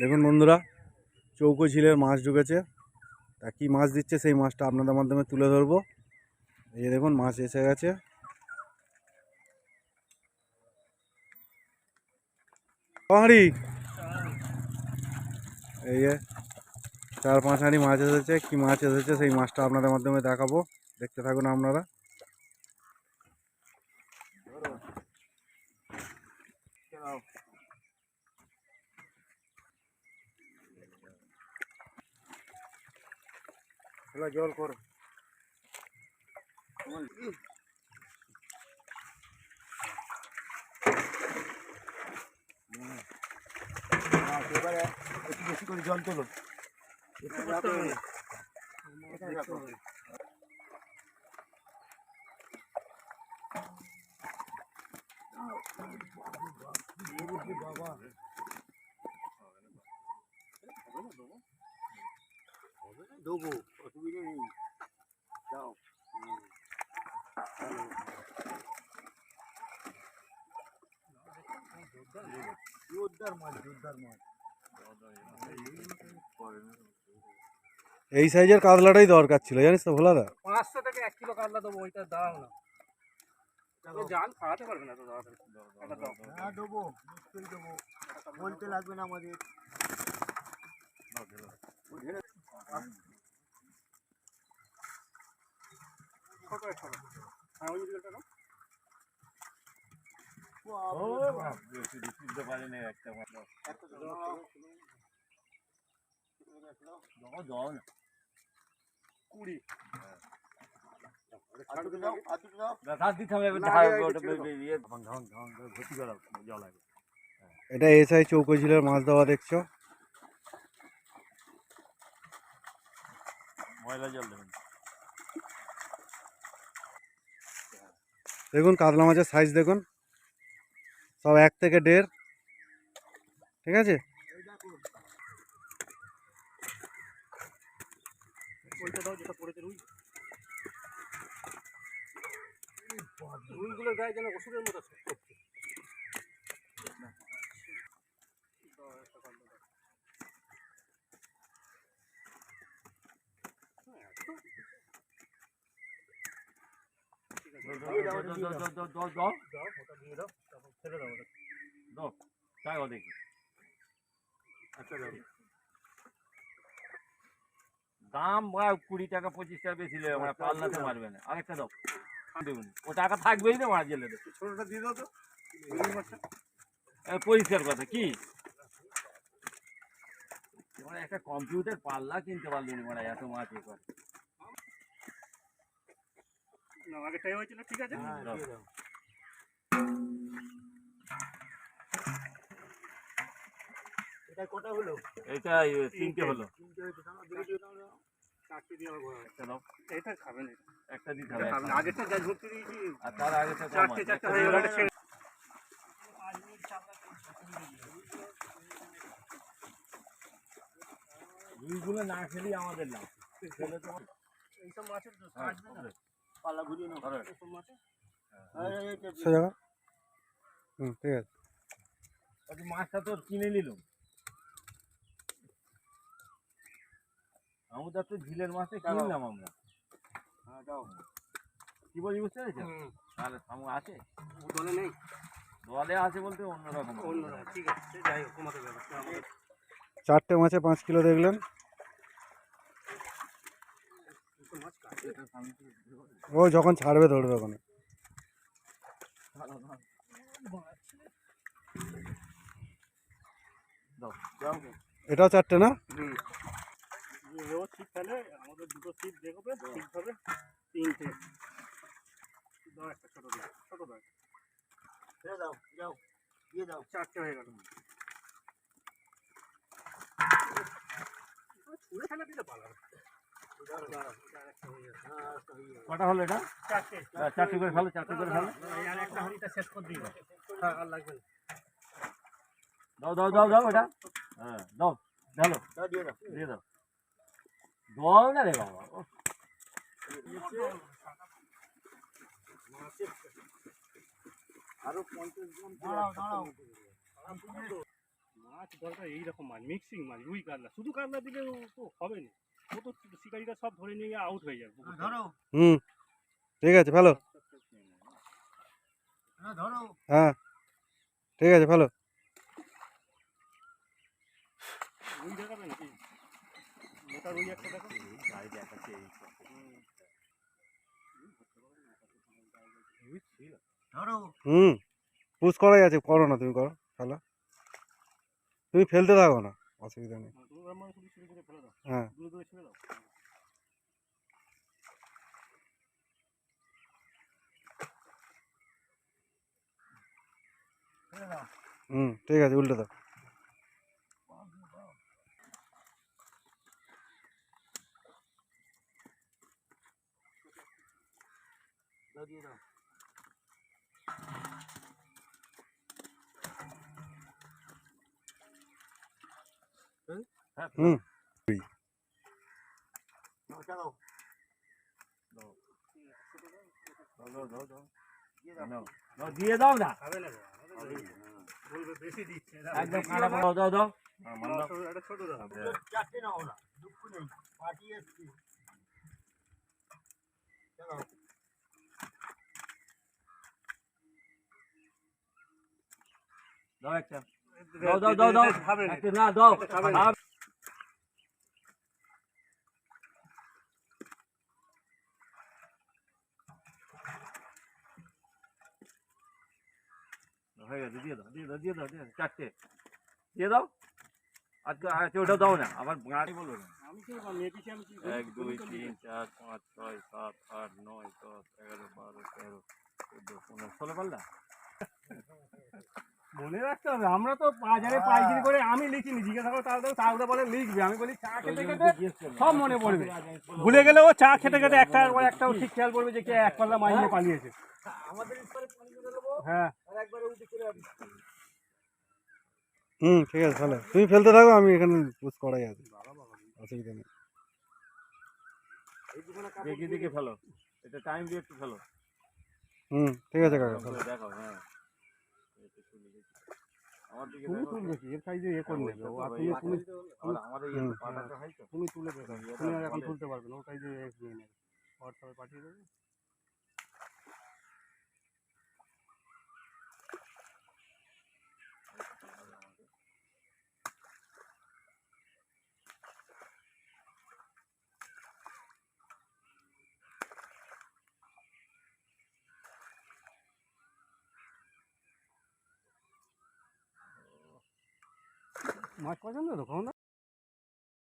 দেখুন বন্ধুরা, চৌকো ঝিলের মাছ ঢুকেছে। তা কী মাছ দিচ্ছে সেই মাছটা আপনাদের মাধ্যমে তুলে ধরবো। এই যে দেখুন মাছ এসে গেছে। হাঁড়ি, এই যে 4-5 হাঁড়ি মাছ এসেছে। কি মাছ এসেছে সেই মাছটা আপনাদের মাধ্যমে দেখাবো, দেখতে থাকুন আপনারা। জল কর। এবারে একটু বেশি করে জল তোলো। বাবা দেবো, অসুবিধা নেই, যাও। জোরদার মাছ, জোরদার মাছ। এই সাইজের কাতলাটাই দরকার ছিল, জানিস তো ভোলাদা। 500 থেকে 1 কিলো কাতলা দেবো, ওইটা দাও না। জাল খাওয়াতে পারবে না তো দাদা। হ্যাঁ দেবো, নিশ্চয়ই দেবো, বলতে লাগবে না আমাদের। এটা এসআই চৌকো ঝিলের মাছ দেওয়া দেখছো। ময়লা জল দেবেন। দেখুন কাতলা মাছের সাইজ দেখুন, সব 1 থেকে 1.5। ঠিক আছে, ওইটা দাও যেটা পড়েছে রুই। রুইগুলোর গায়ে যেন ওষুধের মতো করছে। দাম 20 টাকা 25 টাকা বেশি নেবে, আমরা পাল্লাতে মারবে না। আরেকটা দাও, দেখুন ও টাকা থাকবেই না, মাছ জেলে দেবে। ছোটটা দিয়ে দাও তো, পরিষ্কার কথা। কি মানে একটা কম্পিউটার পাল্লা কিনতে পারলি না, মানে এত মাছ এ করে না। আগেরটাই হয়েছিল, ঠিক আছে। এটা কটা হলো? এটা 3টে হলো। 4টে দিয়ে একটা দাও। এটা খাবেন, একটা দিতে হবে। আগেরটা যা ঝুঁকতে দিয়েছি, আর তার আগেরটা 4টে হয়ে গেল। রুইগুলো না খেলেই আমাদের লাভ। এইসব মাছের পাল্লা ঘুরিয়ে নাও এইসব মাছে। ঠিক আছে। মাছটা তো কিনে নিলাম, আমরা তো ঝিলের মাছটা কিনলাম আমরা। হ্যাঁ দাও, কি বলি বুঝতে পেরেছো? তাহলে সামু আছে, দলে নেই। দলে আছে বলতে অন্যরকম, অন্যরকম। ঠিক আছে, যাই হোক, তোমাদের ব্যবস্থা। 4টে মাছে 5 কিলো দেখলেন। ও যখন ছাড়বে ধরবে ওখানে। এটাও 4টে না? ছিপ ফেলে, আমাদের 2টো ছিপ দেখবে ঠিক হবে। 3টে দাও, একটা ছোট দাও, ছোট দাও। দাও, যাও দিয়ে দাও। 4টে হয়ে গেল। ছুঁড়ে ফেলে দিলে ভালো হবে। কটা হলো এটা? 4টে। 4টে করে ফেলো, 4টে করে ফেলো। আর একটা হাঁড়িটা শেষ করে দিই। হ্যাঁ, আর লাগবে না। দাও দাও দাও দাও এটা। হ্যাঁ দাও, ঢালো, দাও দিয়ে দাও, দিয়ে দাও। দল না রে বাবা, আরো 50 জন। দাঁড়াও দাঁড়াও, মাছ দরকার এইরকম মাছ, মিক্সিং মাছ, রুই কাতলা। শুধু কাতলা দিলে তো হবে না, ও তো শিকারিরা সব ধরে নিয়ে আউট হয়ে যাবে। ধরো হুম, ঠিক আছে ফেলো। ধরো। হ্যাঁ, ঠিক আছে ফেলো। রুই দেখাবে নাকি? মোটা রুই একটা দেখো। গাড়ি দেখাচ্ছে এই ধরো। হুম, পুশ করাই আছে, করো না, তুমি করো, ফেলো। তুমি ফেলতে থাকো না, অসুবিধা নেই। তুমি মানে শুধু শুরু করে ফেলে দাও, হ্যাঁ, দূরে দূরে ছেড়ে দাও। ফেলে দাও। হুম, ঠিক আছে, উল্টে দাও। দাও, দিয়ে দাও। হুম, দাও, চালাও। দিয়ে দাও না, খাবে না, বলবে বেশি দিচ্ছে। একদম কাটা দাও দাও দাও। একটা ছোট দাও। চারটে নাও না, দুঃখ নেই, পার্টি এসছি। চালাও। দাও একটা, দাও দাও দাও দাও, একটা না দাও। হয়ে গেছে, দিয়ে দাও দিয়ে দাও দিয়ে দাও দিয়ে দাও, চারটে দিয়ে দাও। আজকে আজকে ওটা দাও না, আবার গাড়ি বলবো না। আমি কি মেয়ে পিছিয়ে আমি কি 1 2 3 4 5 6 7 8 9 10 11 12 13 14 15 16 পারলা। মনে রাখতে হবে, আমরা তো বাজারে পাইকারি করে আমি লিখিনি, জিজ্ঞাসা করো তাহলে বলে লিখবে, আমি বলি চা খেতে খেতে সব মনে পড়বে। ভুলে গেলে ও চা খেতে খেতে একটাও ঠিক খেয়াল করবে যে কে এক পাল্লা মাছ নিয়ে পালিয়েছে। হ্যাঁ, হুম, ঠিক আছে, ফেলো। তুমি ফেলতে থাকো, আমি এখানে পুশ করাই আছে, অসুবিধা নেই। দেখে দেখে ফেলো, এটা টাইম দিয়ে একটু ফেলো। হুম, ঠিক আছে কাকা, ফেলো। দেখো হ্যাঁ, আমার দিকে তুমি তুলবে কি এর সাইজে এ করে নেবে ও, আর তুমি আমাদের হুম। পাটাটা হয় তো। তুমি তুলে দেবে, তুমি আর এখন তুলতে পারবে না, ও সাইজে নিয়ে নেবে, হোয়াটসঅ্যাপে পাঠিয়ে দেবে। মাছ পছন্দ তো কখন